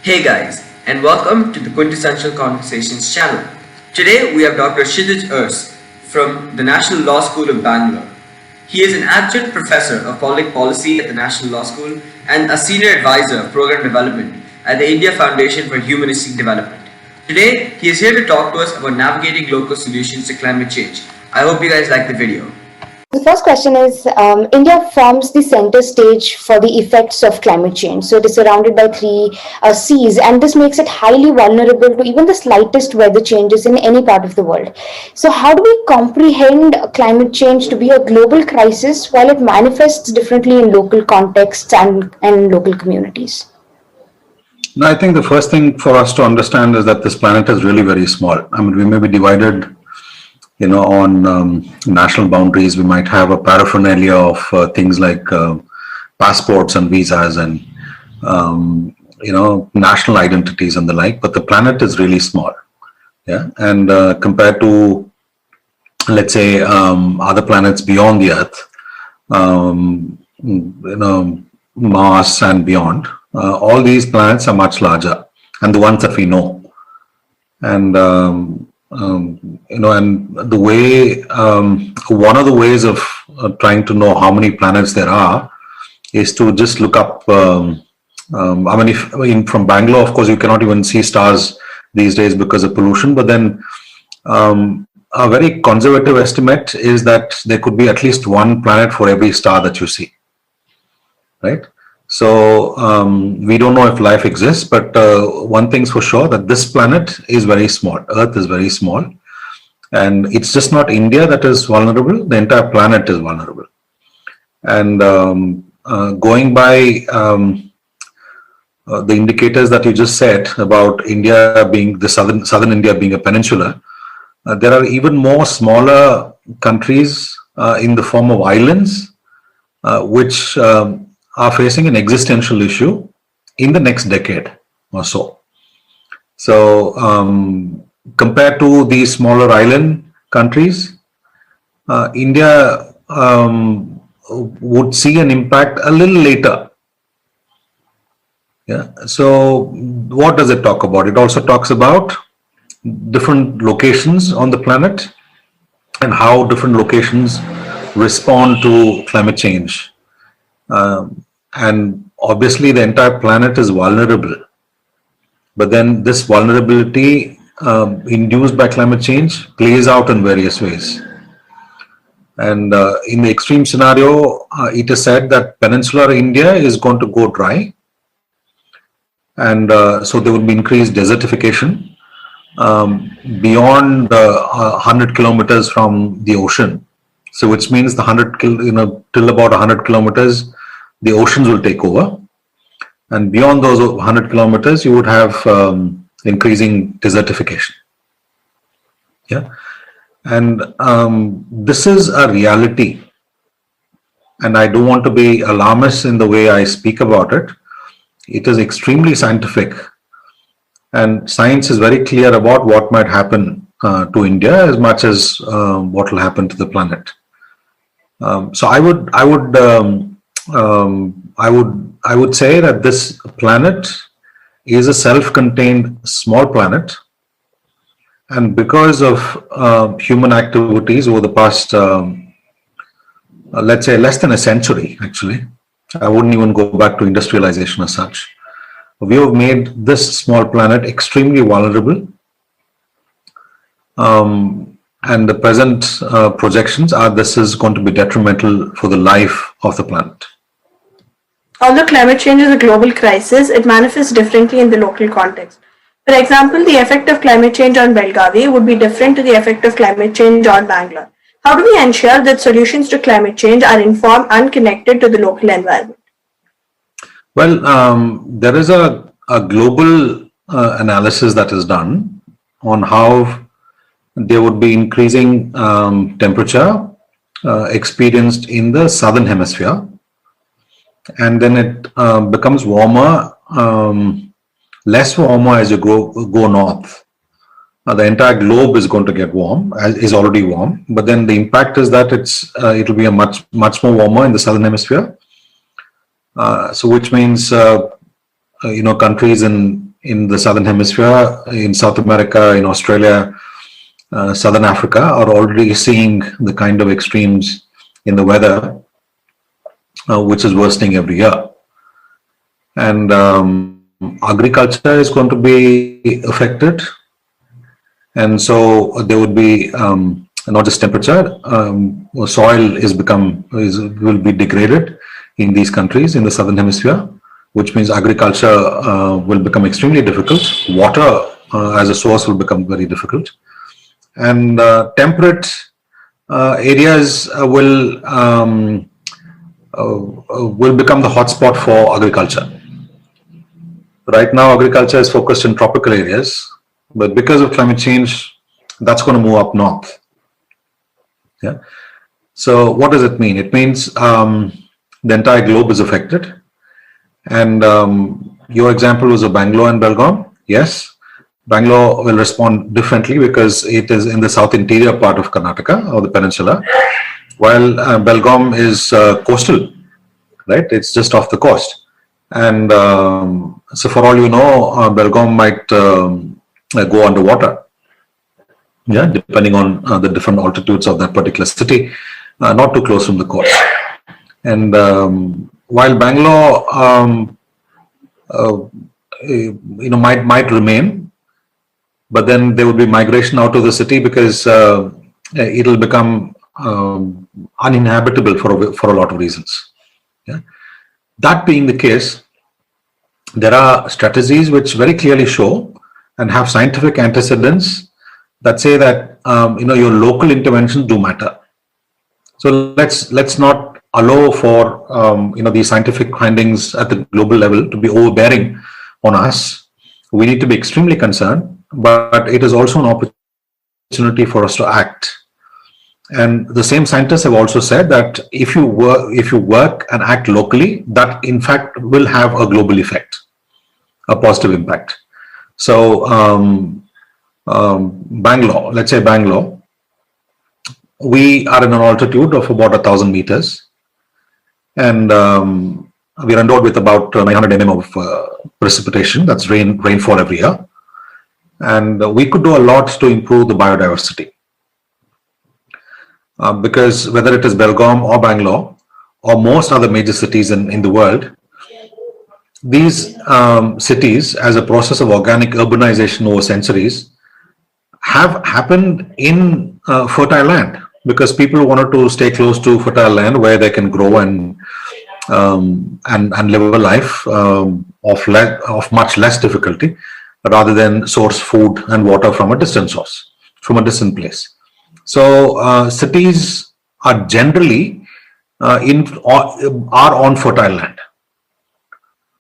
Hey guys, and welcome to the Quintessential Conversations channel. Today we have Dr. Kshitji Urs from the National Law School of Bangalore. He is an adjunct professor of public policy at the National Law School and a senior advisor of program development at the India Foundation for Humanistic Development. Today, he is here to talk to us about navigating local solutions to climate change. I hope you guys like the video. The first question is, India forms the center stage for the effects of climate change. So it is surrounded by three seas, and this makes it highly vulnerable to even the slightest weather changes in any part of the world. So how do we comprehend climate change to be a global crisis while it manifests differently in local contexts and local communities? No, I think the first thing for us to understand is that this planet is really very small. I mean, we may be divided on national boundaries. We might have a paraphernalia of things like passports and visas and, national identities and the like, but the planet is really small. Yeah. And compared to, let's say, other planets beyond the Earth, Mars and beyond, all these planets are much larger, and the ones that we know. And and the way, one of the ways of trying to know how many planets there are is to just look up. From Bangalore, of course, you cannot even see stars these days because of pollution. But then, a very conservative estimate is that there could be at least one planet for every star that you see. Right. So we don't know if life exists, but one thing's for sure, that this planet is very small. Earth is very small, and it's just not India that is vulnerable. The entire planet is vulnerable. And going by the indicators that you just said about India being the southern India being a peninsula, there are even more smaller countries in the form of islands, which are facing an existential issue in the next decade or so. So compared to these smaller island countries, India would see an impact a little later. Yeah. So what does it talk about? It also talks about different locations on the planet and how different locations respond to climate change. And obviously the entire planet is vulnerable, but then this vulnerability induced by climate change plays out in various ways. And in the extreme scenario, it is said that peninsular India is going to go dry, and so there will be increased desertification beyond 100 kilometers from the ocean. So which means till about 100 kilometers, the oceans will take over, and beyond those 100 kilometers, you would have increasing desertification. Yeah, and this is a reality, and I don't want to be alarmist in the way I speak about it. It is extremely scientific, and science is very clear about what might happen to India as much as what will happen to the planet. So I would say that this planet is a self-contained small planet, and because of human activities over the past, let's say, less than a century, actually, I wouldn't even go back to industrialization as such, we have made this small planet extremely vulnerable. And the present projections are this is going to be detrimental for the life of the planet. Although climate change is a global crisis, it manifests differently in the local context. For example, the effect of climate change on Belgavi would be different to the effect of climate change on Bangalore. How do we ensure that solutions to climate change are informed and connected to the local environment? Well, there is a global analysis that is done on how there would be increasing temperature experienced in the southern hemisphere, and then it becomes warmer, less warmer as you go north. The entire globe is going to get warm, is already warm, but then the impact is that it will be a much more warmer in the southern hemisphere. So which means countries in in the Southern Hemisphere, in South America, in Australia, Southern Africa are already seeing the kind of extremes in the weather, which is worsening every year. And agriculture is going to be affected. And so there would be not just temperature, soil will be degraded in these countries in the Southern Hemisphere, which means agriculture will become extremely difficult. Water as a source will become very difficult. And temperate areas will become the hotspot for agriculture. Right now, agriculture is focused in tropical areas, but because of climate change, that's going to move up north. Yeah. So what does it mean? It means the entire globe is affected. And your example was of Bangalore and Belgaum. Yes, Bangalore will respond differently because it is in the south interior part of Karnataka or the peninsula, while Belgaum is coastal, right? It's just off the coast. And so for all you know, Belgaum might go underwater. Yeah, depending on the different altitudes of that particular city, not too close from the coast. And while Bangalore, might remain, but then there will be migration out of the city because it will become uninhabitable for a lot of reasons. Yeah. That being the case, there are strategies which very clearly show and have scientific antecedents that say that your local interventions do matter. So let's not allow for these scientific findings at the global level to be overbearing on us. We need to be extremely concerned, but it is also an opportunity for us to act. And the same scientists have also said that if you work and act locally, that in fact will have a global effect, a positive impact. So Bangalore, let's say Bangalore, we are in an altitude of about 1,000 meters, and we are endowed with about 900 mm of precipitation. That's rainfall every year, and we could do a lot to improve the biodiversity. Because whether it is Belgaum or Bangalore or most other major cities in the world, these cities, as a process of organic urbanization over centuries, have happened in fertile land because people wanted to stay close to fertile land where they can grow and live a life of much less difficulty, rather than source food and water from a distant source, from a distant place. So cities are generally are on fertile land,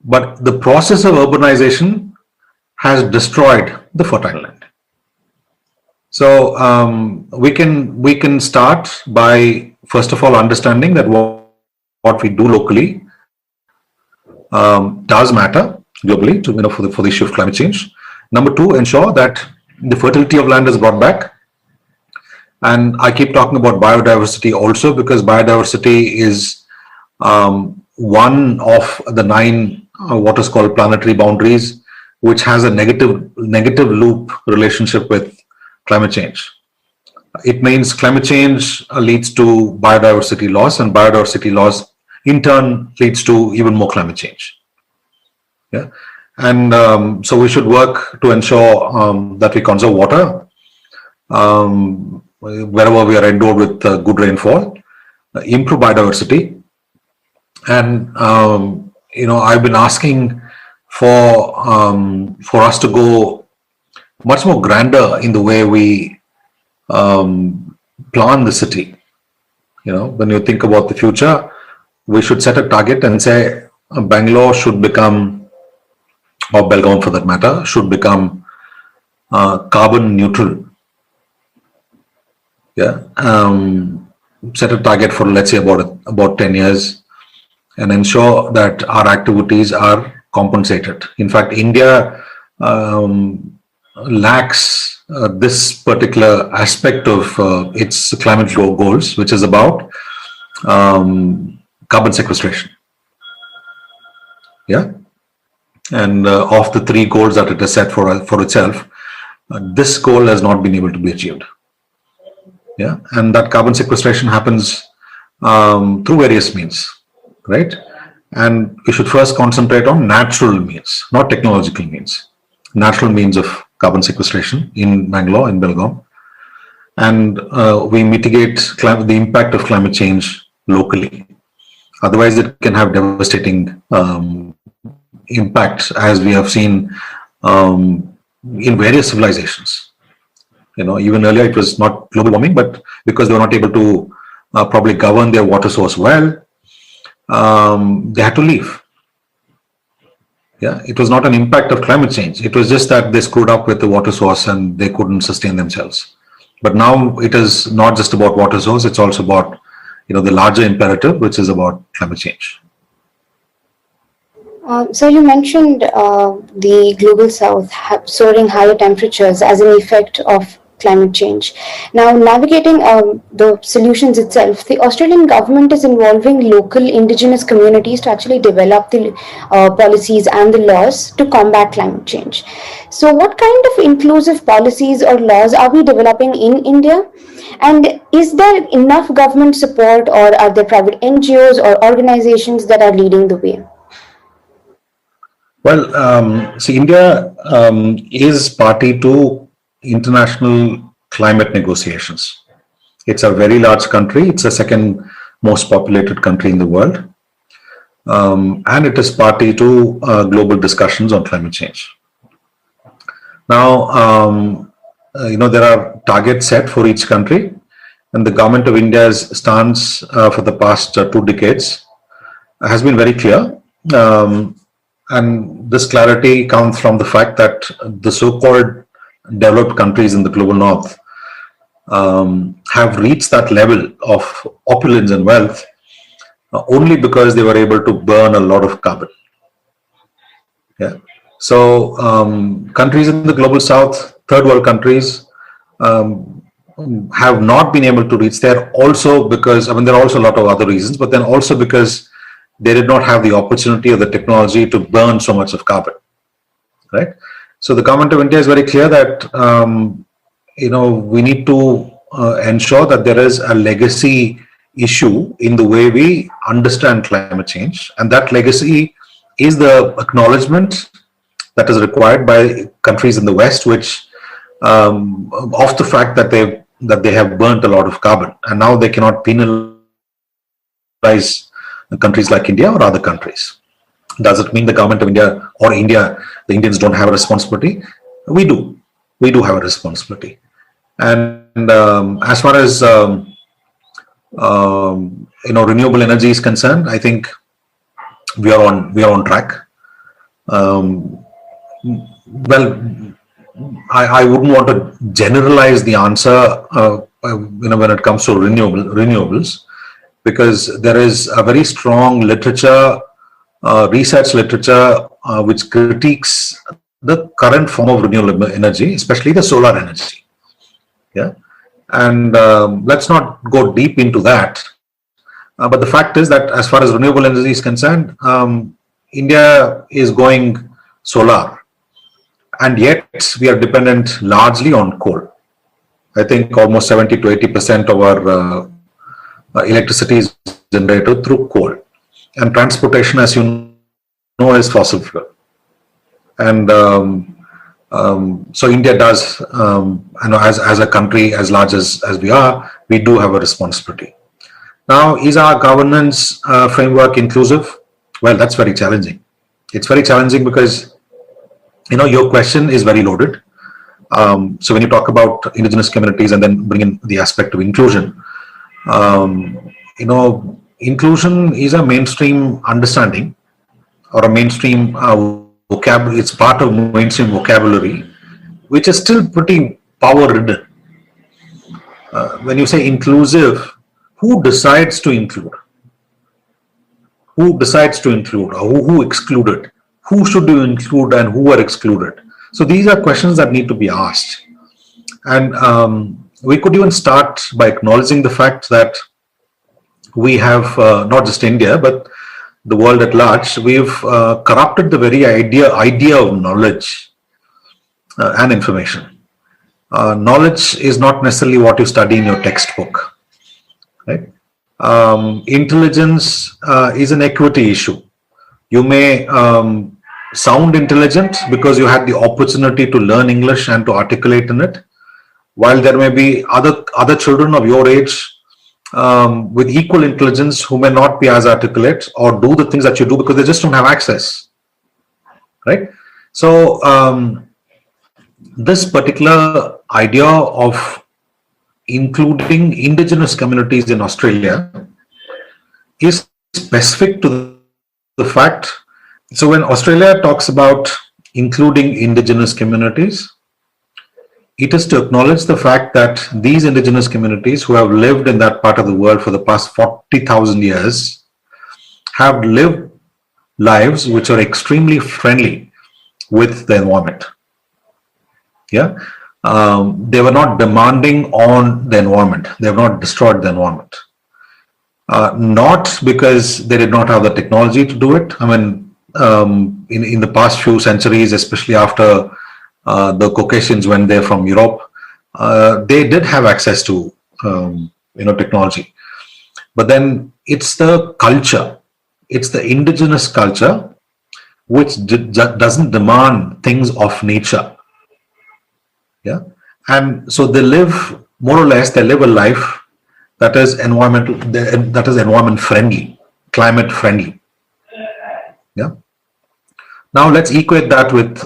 but the process of urbanization has destroyed the fertile land. So we can start by first of all understanding that what we do locally does matter globally for the issue of climate change. Number two, ensure that the fertility of land is brought back. And I keep talking about biodiversity also because biodiversity is one of the 9 what is called planetary boundaries, which has a negative loop relationship with climate change. It means climate change leads to biodiversity loss, and biodiversity loss in turn leads to even more climate change. Yeah, and so we should work to ensure that we conserve water wherever we are endowed with good rainfall, improve biodiversity, and I've been asking for us to go much more grander in the way we plan the city. When you think about the future, we should set a target and say Bangalore should become, or Belgaum for that matter, should become carbon neutral. Yeah, set a target for, let's say, about 10 years, and ensure that our activities are compensated. In fact, India lacks this particular aspect of its climate goals, which is about carbon sequestration. Yeah, And of the three goals that it has set for itself, this goal has not been able to be achieved. Yeah, and that carbon sequestration happens through various means, right? And we should first concentrate on natural means, not technological means. Natural means of carbon sequestration in Bangalore, in Belgaum, and we mitigate the impact of climate change locally. Otherwise, it can have devastating impacts, as we have seen in various civilizations. Even earlier it was not global warming, but because they were not able to probably govern their water source well, they had to leave. Yeah, it was not an impact of climate change. It was just that they screwed up with the water source and they couldn't sustain themselves. But now it is not just about water source; it's also about the larger imperative, which is about climate change. So you mentioned the global south soaring higher temperatures as an effect of climate change. Now, navigating the solutions itself, the Australian government is involving local indigenous communities to actually develop the policies and the laws to combat climate change. So what kind of inclusive policies or laws are we developing in India? And is there enough government support, or are there private NGOs or organizations that are leading the way? Well, see, India is party to international climate negotiations. It's a very large country. It's the second most populated country in the world. And it is party to global discussions on climate change. Now, there are targets set for each country, and the government of India's stance for the past 2 decades has been very clear. And this clarity comes from the fact that the so-called developed countries in the global north have reached that level of opulence and wealth only because they were able to burn a lot of carbon. Yeah. So countries in the global south, third world countries, have not been able to reach there also because, there are also a lot of other reasons, but then also because they did not have the opportunity or the technology to burn so much of carbon, right? So the government of India is very clear that, we need to ensure that there is a legacy issue in the way we understand climate change. And that legacy is the acknowledgement that is required by countries in the West, which of the fact that they have burnt a lot of carbon, and now they cannot penalize countries like India or other countries. Does it mean the government of India or India, the Indians don't have a responsibility? We do. We do have a responsibility. And as far as renewable energy is concerned, I think we are on track. I wouldn't want to generalize the answer when it comes to renewables, because there is a very strong literature, research literature, which critiques the current form of renewable energy, especially the solar energy. Yeah, and let's not go deep into that. But the fact is that as far as renewable energy is concerned, India is going solar, and yet we are dependent largely on coal. I think almost 70 to 80% of our electricity is generated through coal, and transportation, as you know, is fossil fuel. And so India does, as a country as large as we are, we do have a responsibility. Now, is our governance framework inclusive? Well, that's very challenging. It's very challenging because, your question is very loaded. So when you talk about indigenous communities and then bring in the aspect of inclusion, inclusion is a mainstream understanding or a mainstream vocabulary. It's part of mainstream vocabulary, which is still pretty power-ridden. When you say inclusive, who decides to include? Who decides to include, or who excluded? Who should you include and who are excluded? So these are questions that need to be asked. And we could even start by acknowledging the fact that we have not just India, but the world at large, we've corrupted the very idea of knowledge and information. Knowledge is not necessarily what you study in your textbook, right? Intelligence is an equity issue. You may sound intelligent because you had the opportunity to learn English and to articulate in it, while there may be other children of your age with equal intelligence who may not be as articulate or do the things that you do because they just don't have access, right? So this particular idea of including indigenous communities in Australia is specific to the fact. So when Australia talks about including indigenous communities, it is to acknowledge the fact that these indigenous communities who have lived in that part of the world for the past 40,000 years have lived lives which are extremely friendly with the environment. Yeah, they were not demanding on the environment. They have not destroyed the environment. Not because they did not have the technology to do it. I mean, in the past few centuries, especially after the Caucasians went there from Europe, they did have access to technology. But then it's the culture, it's the indigenous culture which doesn't demand things of nature. Yeah, and so they live more or less. They live a life that is environment friendly, climate friendly. Yeah. Now let's equate that with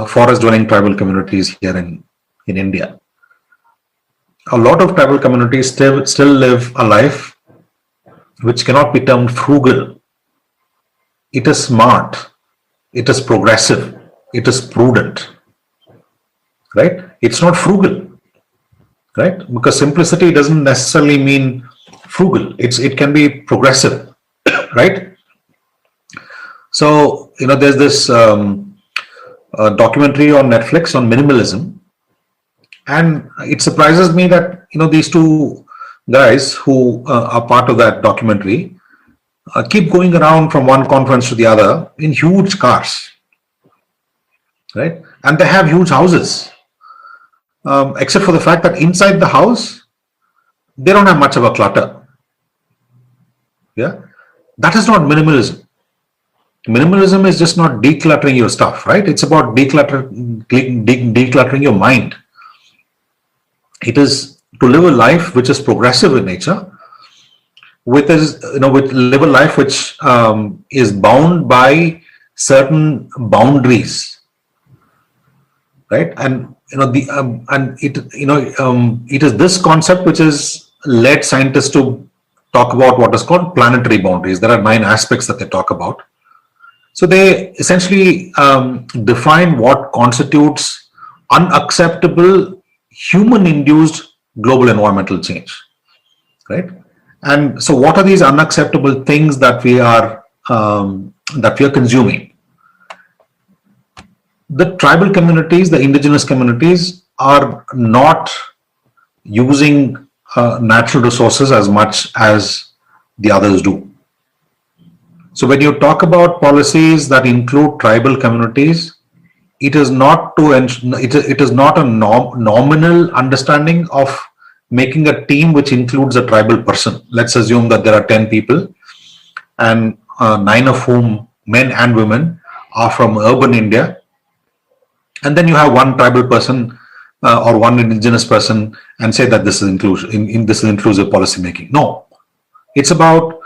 forest dwelling tribal communities here in India. A lot of tribal communities still live a life which cannot be termed frugal. It is smart, it is progressive, it is prudent, right? It's not frugal, right? Because simplicity doesn't necessarily mean frugal. It can be progressive, right? So, there's this documentary on Netflix on minimalism, and it surprises me that, these two guys who are part of that documentary keep going around from one conference to the other in huge cars, right? And they have huge houses, except for the fact that inside the house, they don't have much of a clutter. Yeah, that is not minimalism. Minimalism is just not decluttering your stuff, right? It's about decluttering your mind. It is to live a life which is progressive in nature, live a life which is bound by certain boundaries, right? And it is this concept which has led scientists to talk about what is called planetary boundaries. There are 9 aspects that they talk about. So they essentially define what constitutes unacceptable human-induced global environmental change, right? And so, what are these unacceptable things that we are consuming? The tribal communities, the indigenous communities, are not using natural resources as much as the others do. So when you talk about policies that include tribal communities, it is not a nominal understanding of making a team which includes a tribal person. Let's assume that there are 10 people, and 9 of whom, men and women, are from urban India, and then you have one tribal person or one indigenous person, and say that this is inclusive policy making. No, it's about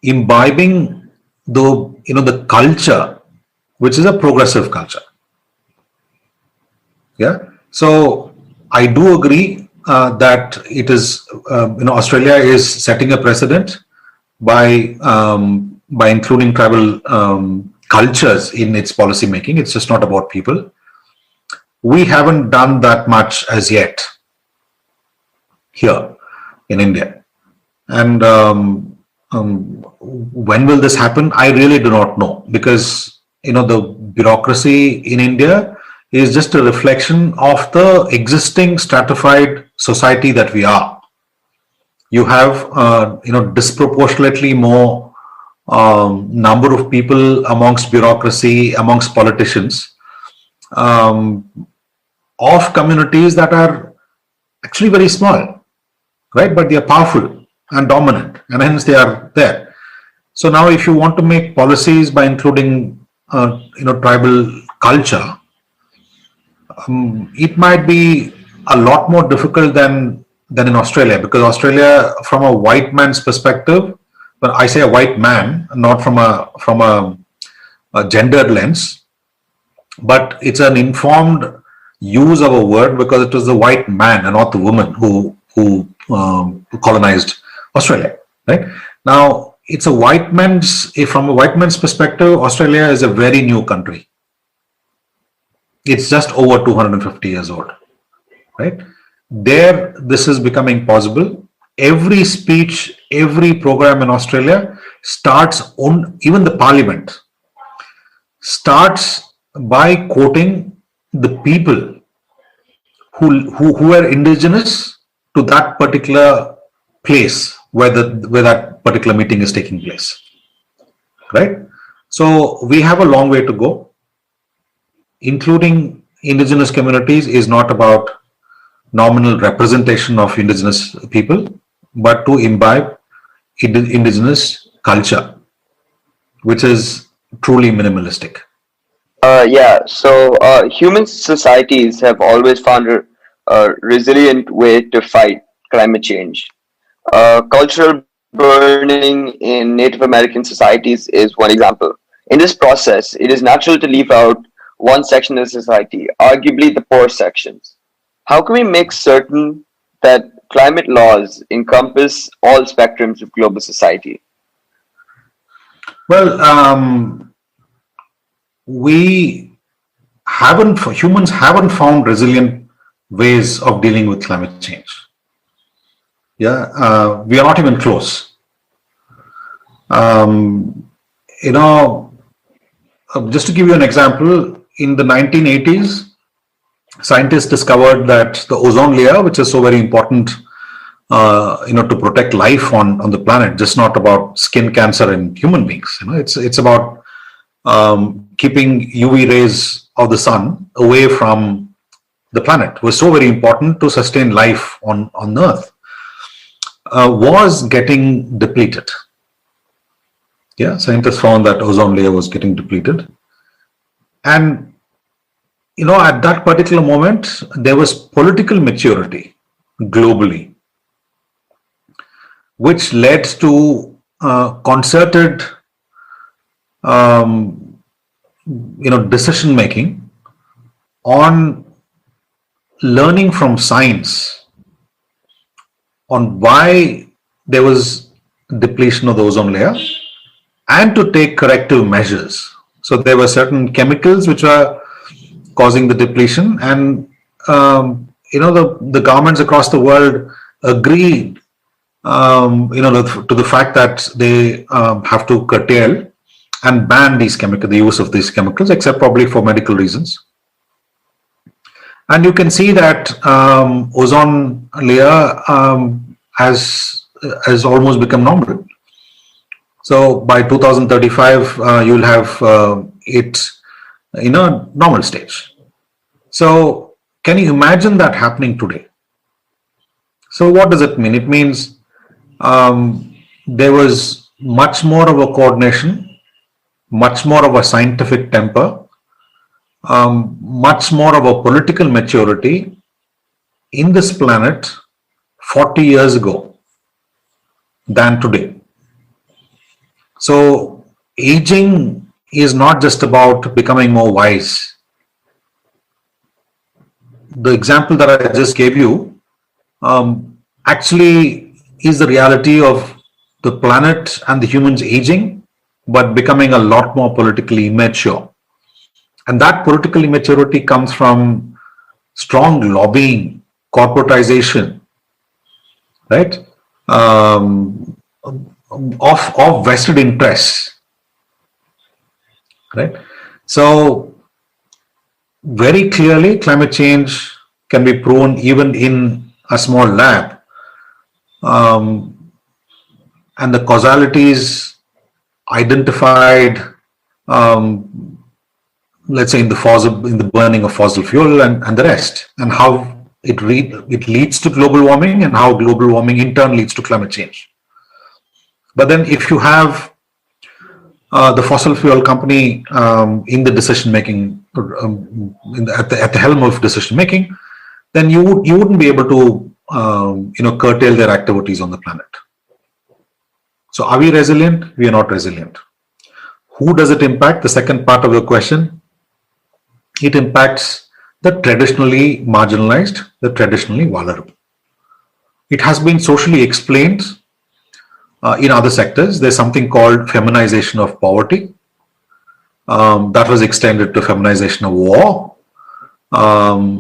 imbibing the culture, which is a progressive culture. Yeah. So I do agree that it is, Australia is setting a precedent by including tribal cultures in its policy making. It's just not about people. We haven't done that much as yet here in India, and when will this happen? I really do not know, because the bureaucracy in India is just a reflection of the existing stratified society that we are. You have disproportionately more number of people amongst bureaucracy, amongst politicians, um, of communities that are actually very small, right? But they are powerful and dominant, and hence they are there. So now, if you want to make policies by including, tribal culture, it might be a lot more difficult than in Australia, because Australia, from a white man's perspective, but I say a white man, not from a gendered lens, but it's an informed use of a word, because it was the white man and not the woman who colonized Australia, right? Now, it's a white man's, from a white man's perspective, Australia is a very new country. It's just over 250 years old, right? There, this is becoming possible. Every speech, every program in Australia starts on, even the parliament starts by quoting the people who are indigenous to that particular place where that particular meeting is taking place, right? So we have a long way to go. Including indigenous communities is not about nominal representation of indigenous people, but to imbibe indigenous culture, which is truly minimalistic. Human societies have always found a resilient way to fight climate change. Cultural burning in Native American societies is one example. In this process, it is natural to leave out one section of society, arguably the poor sections. How can we make certain that climate laws encompass all spectrums of global society? Well, humans haven't found resilient ways of dealing with climate change. Yeah, we are not even close. Just to give you an example, in the 1980s, scientists discovered that the ozone layer, which is so very important, to protect life on the planet, just not about skin cancer in human beings. It's about keeping UV rays of the sun away from the planet, was so very important to sustain life on Earth, was getting depleted. Yeah, scientists found that ozone layer was getting depleted. And, at that particular moment, there was political maturity globally, which led to concerted, decision making on learning from science on why there was depletion of the ozone layer, and to take corrective measures. So there were certain chemicals which were causing the depletion, and the governments across the world agreed, to the fact that they have to curtail and ban the use of these chemicals, except probably for medical reasons. And you can see that ozone layer has almost become normal. So by 2035, you'll have it in a normal stage. So can you imagine that happening today? So what does it mean? It means there was much more of a coordination, much more of a scientific temper, much more of a political maturity in this planet 40 years ago than today. So aging is not just about becoming more wise. The example that I just gave you actually is the reality of the planet and the humans aging, but becoming a lot more politically immature. And that political immaturity comes from strong lobbying, corporatization, right? Of vested interests, right? So very clearly, climate change can be proven even in a small lab, and the causalities identified, let's say, in the burning of fossil fuel and the rest, and how it leads to global warming, and how global warming in turn leads to climate change. But then if you have the fossil fuel company in the decision making, at the helm of decision making, then you wouldn't be able to curtail their activities on the planet. So are we resilient? We are not resilient. Who does it impact? The second part of your question. It impacts the traditionally marginalized, the traditionally vulnerable. It has been socially explained in other sectors. There's something called feminization of poverty. That was extended to feminization of war. What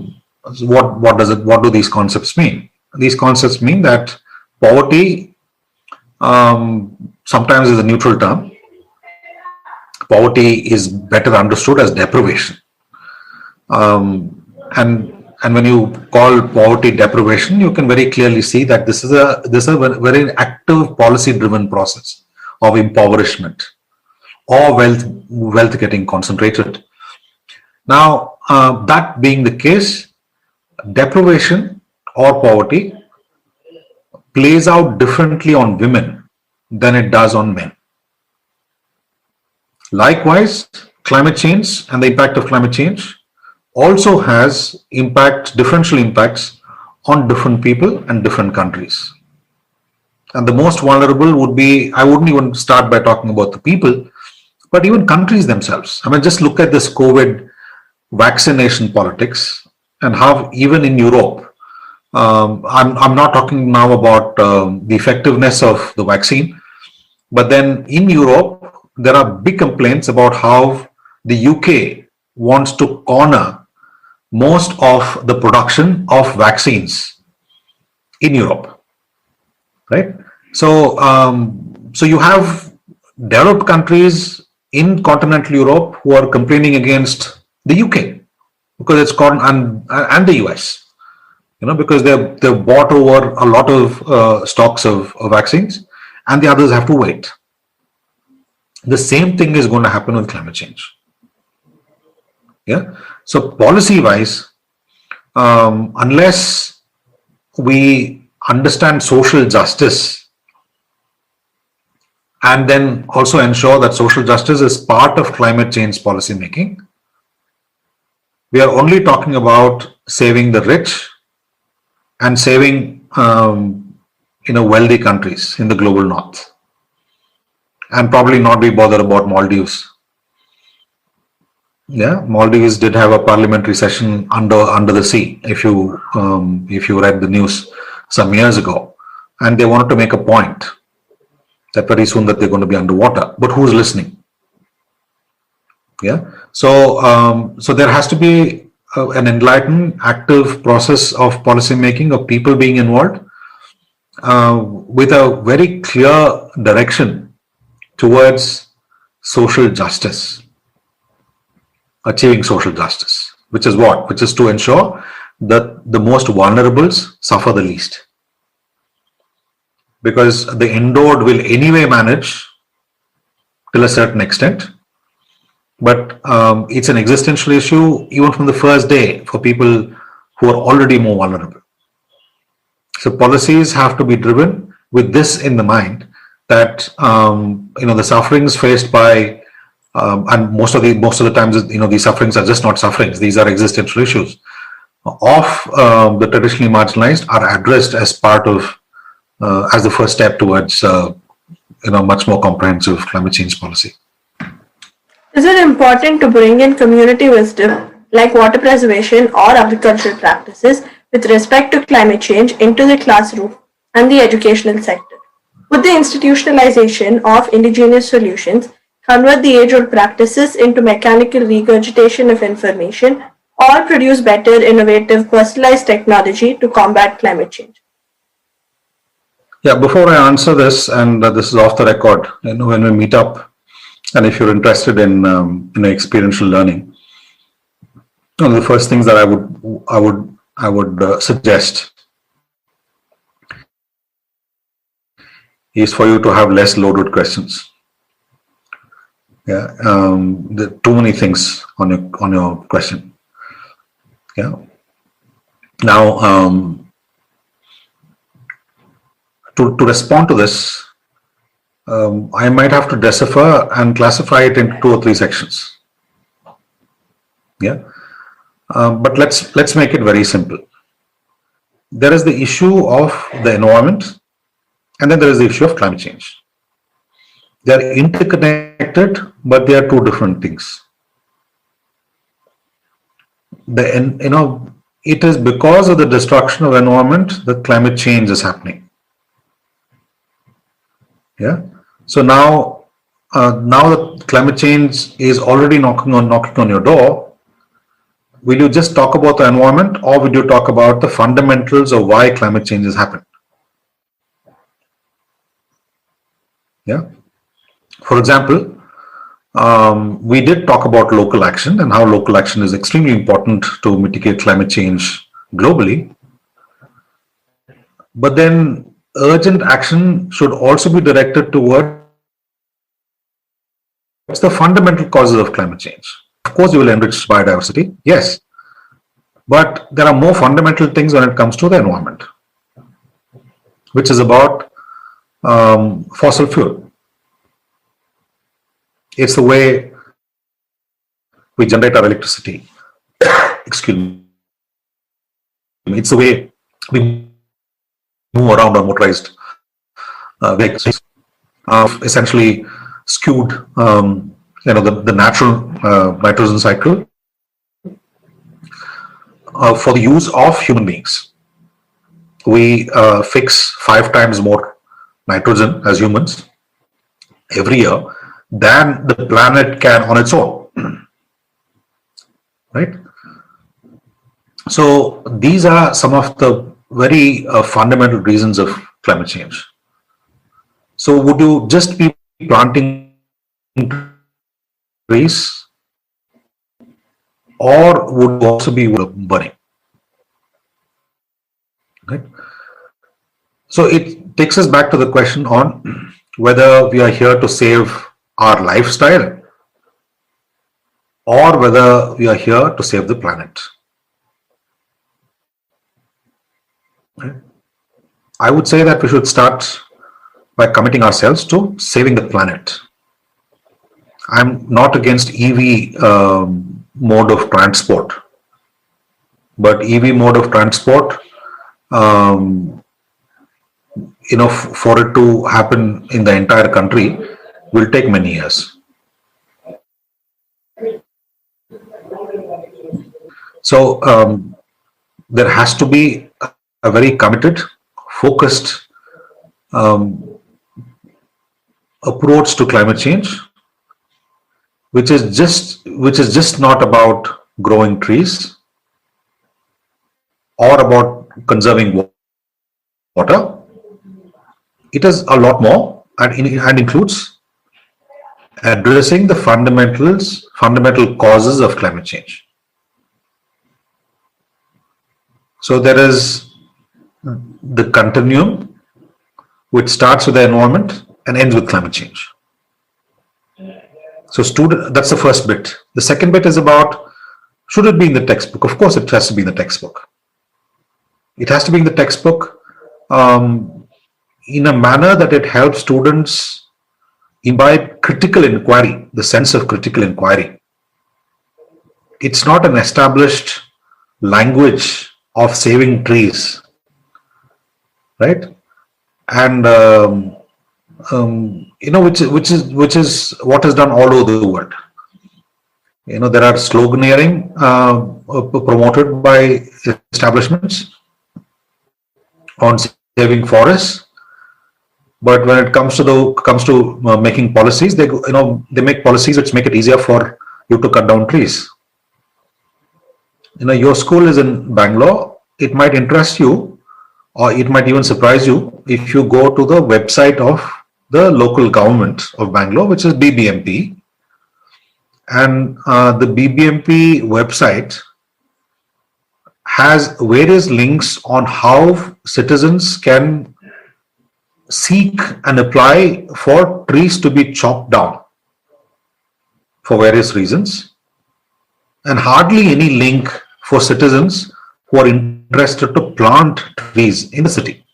do these concepts mean? These concepts mean that poverty sometimes is a neutral term. Poverty is better understood as deprivation. And when you call poverty deprivation, you can very clearly see that this is a very active policy-driven process of impoverishment or wealth getting concentrated. Now, that being the case, deprivation or poverty plays out differently on women than it does on men. Likewise, climate change and the impact of climate change also has differential impacts on different people and different countries. And the most vulnerable would be, I wouldn't even start by talking about the people, but even countries themselves. I mean, just look at this COVID vaccination politics and how even in Europe, I'm not talking now about the effectiveness of the vaccine, but then in Europe, there are big complaints about how the UK wants to corner most of the production of vaccines in Europe, right? So, so you have developed countries in continental Europe who are complaining against the UK because it's and the US, because they've bought over a lot of stocks of vaccines, and the others have to wait. The same thing is going to happen with climate change. Yeah. So policy-wise, unless we understand social justice and then also ensure that social justice is part of climate change policy making, we are only talking about saving the rich and saving wealthy countries in the global north, and probably not be bothered about Maldives. Yeah, Maldives did have a parliamentary session under the sea, if you read the news some years ago, and they wanted to make a point that very soon that they're going to be underwater. But who's listening? Yeah, so so there has to be an enlightened, active process of policy making, of people being involved, with a very clear direction towards social justice. Achieving social justice, which is what? Which is to ensure that the most vulnerables suffer the least. Because the endowed will anyway manage till a certain extent, but it's an existential issue even from the first day for people who are already more vulnerable. So policies have to be driven with this in the mind, that the sufferings faced by and most of the times, these sufferings are just not sufferings; these are existential issues of the traditionally marginalized, are addressed as part of as the first step towards much more comprehensive climate change policy. Is it important to bring in community wisdom like water preservation or agricultural practices with respect to climate change into the classroom and the educational sector? Would the institutionalization of indigenous solutions convert the age-old practices into mechanical regurgitation of information, or produce better, innovative, personalized technology to combat climate change? Yeah, before I answer this, and this is off the record, when we meet up, and if you're interested in experiential learning, one of the first things that I would suggest is for you to have less loaded questions. Yeah, there are too many things on your question. Yeah. Now, to respond to this, I might have to decipher and classify it into 2 or 3 sections. Yeah, but let's make it very simple. There is the issue of the environment, and then there is the issue of climate change. They are interconnected, but they are 2 different things. It is because of the destruction of environment that climate change is happening. Yeah. So now that climate change is already knocking on your door, will you just talk about the environment, or will you talk about the fundamentals of why climate change has happened? Yeah. For example, we did talk about local action and how local action is extremely important to mitigate climate change globally. But then urgent action should also be directed towards the fundamental causes of climate change. Of course, you will enrich biodiversity, yes, but there are more fundamental things when it comes to the environment, which is about fossil fuel. It's the way we generate our electricity. Excuse me. It's the way we move around on motorized vehicles. Essentially skewed, the natural nitrogen cycle for the use of human beings. We fix 5 times more nitrogen as humans every year than the planet can on its own, right? So these are some of the very fundamental reasons of climate change. So would you just be planting trees, or would you also be burning? Right? So it takes us back to the question on whether we are here to save our lifestyle or whether we are here to save the planet. Right? I would say that we should start by committing ourselves to saving the planet. I'm not against EV mode of transport, but EV mode of transport, for it to happen in the entire country will take many years. So there has to be a very committed, focused approach to climate change, which is just not about growing trees or about conserving water. It is a lot more, and includes addressing the fundamental causes of climate change. So there is the continuum, which starts with the environment and ends with climate change. So that's the first bit. The second bit is about, should it be in the textbook? Of course, it has to be in the textbook. It has to be in the textbook in a manner that it helps students imbibe critical inquiry, the sense of critical inquiry. It's not an established language of saving trees, right? And which is what is done all over the world. There are sloganeering promoted by establishments on saving forests, but when it comes to making policies, they make policies which make it easier for you to cut down trees. Your school is in Bangalore. It might interest you, or it might even surprise you if you go to the website of the local government of Bangalore, which is BBMP, and the BBMP website has various links on how citizens can seek and apply for trees to be chopped down. for various reasons, and hardly any link for citizens who are interested to plant trees in the city.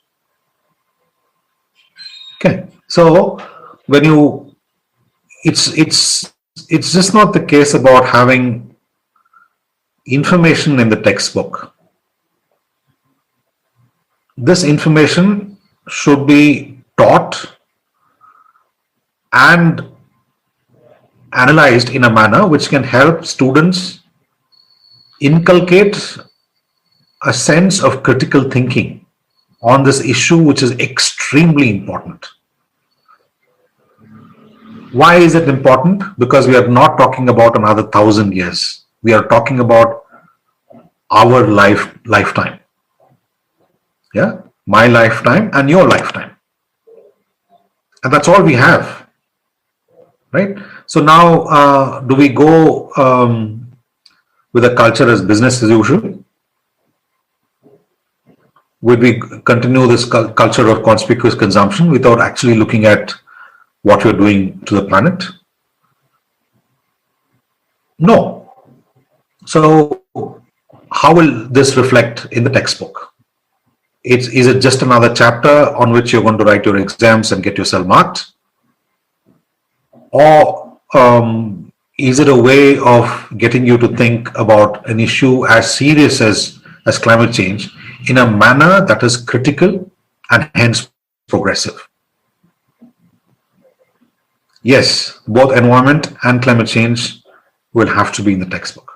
Okay, so when you, it's just not the case about having information in the textbook. This information should be taught and analyzed in a manner which can help students inculcate a sense of critical thinking on this issue, which is extremely important. Why is it important? Because we are not talking about another 1,000 years. We are talking about our lifetime. Yeah, my lifetime and your lifetime. And that's all we have, right? So now, do we go with a culture as business as usual? Would we continue this culture of conspicuous consumption without actually looking at what we're doing to the planet? No. So how will this reflect in the textbook? Is it just another chapter on which you're going to write your exams and get yourself marked? Or is it a way of getting you to think about an issue as serious as climate change in a manner that is critical and hence progressive? Yes, both environment and climate change will have to be in the textbook.